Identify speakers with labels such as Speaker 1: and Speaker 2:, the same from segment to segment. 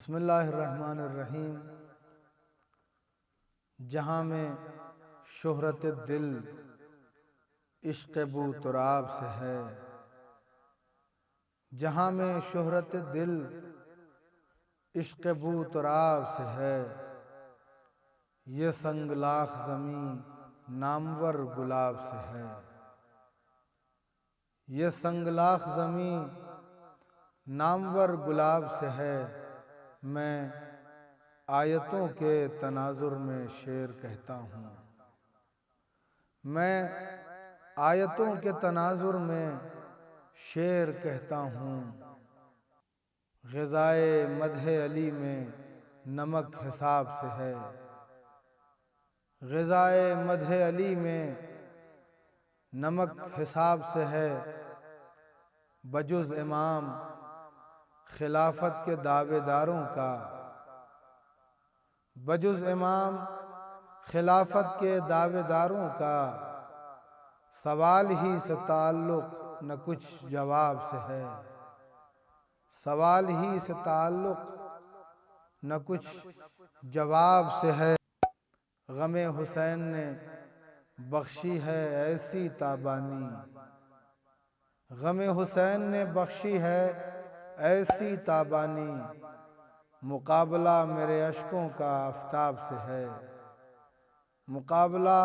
Speaker 1: بسم اللہ الرحمن الرحیم۔ جہاں میں شہرت دل عشق بو تراب سے ہے، جہاں میں شہرت دل عشق بو تراب سے ہے، یہ سنگ لاخ زمیں نامور گلاب سے ہے، یہ سنگ لاخ زمیں نامور گلاب سے ہے۔ میں آیتوں کے تناظر میں شعر کہتا ہوں، میں آیتوں کے تناظر میں شعر کہتا ہوں۔ غذائے مدح علی میں نمک حساب سے ہے، غذائے مدح علی میں نمک حساب سے ہے، بجز امام خلافت کے دعوے داروں کا، بجز امام خلافت کے دعوے داروں کا، سوال ہی سے تعلق نہ کچھ جواب سے ہے، سوال ہی سے تعلق نہ کچھ جواب سے ہے۔ غم حسین نے بخشی ہے ایسی تابانی، غم حسین نے بخشی ہے ایسی تابانی، مقابلہ میرے اشکوں کا آفتاب سے ہے، مقابلہ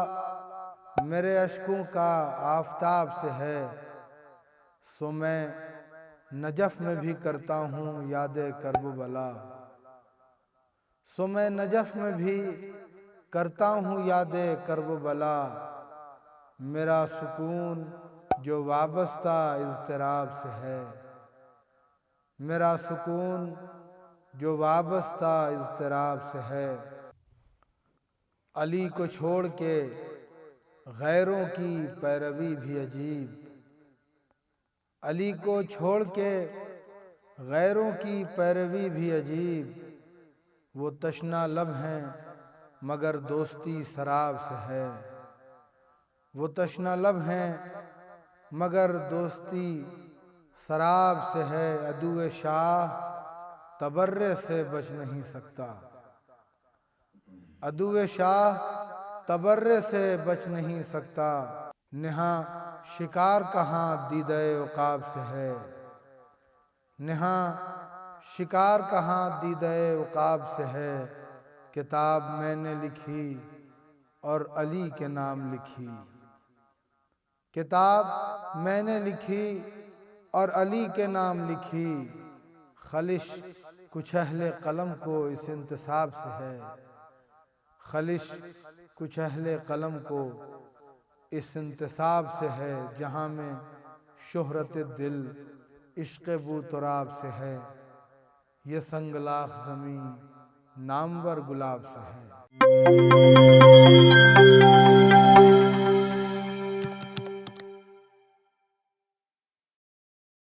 Speaker 1: میرے اشکوں کا آفتاب سے ہے۔ سو میں نجف میں بھی کرتا ہوں یاد کرب بلا، سو میں نجف میں بھی کرتا ہوں یاد کرب بلا، میرا سکون جو وابستہ اضطراب سے ہے، میرا سکون جو وابستہ اضطراب سے ہے۔ علی کو چھوڑ کے غیروں کی پیروی بھی عجیب، علی کو چھوڑ کے غیروں کی پیروی بھی عجیب، وہ تشنہ لب ہیں مگر دوستی سراب سے ہے، وہ تشنہ لب ہیں مگر دوستی سراب سے ہے۔ عدو شاہ تبرے سے بچ نہیں سکتا، عدو شاہ تبرے سے بچ نہیں سکتا، نہاں شکار کہاں دیدہ عقاب سے ہے، نہاں شکار کہاں دیدہ عقاب سے ہے۔ کتاب میں نے لکھی اور علی کے نام لکھی، کتاب میں نے لکھی اور علی کے نام لکھی، خلش کچھ اہل قلم کو اس انتساب سے ہے، خلش کچھ اہل قلم کو اس انتساب سے ہے، جہاں میں شہرت دل عشق بو تراب سے ہے، یہ سنگ لاخ زمیں نامور گلاب سے ہے۔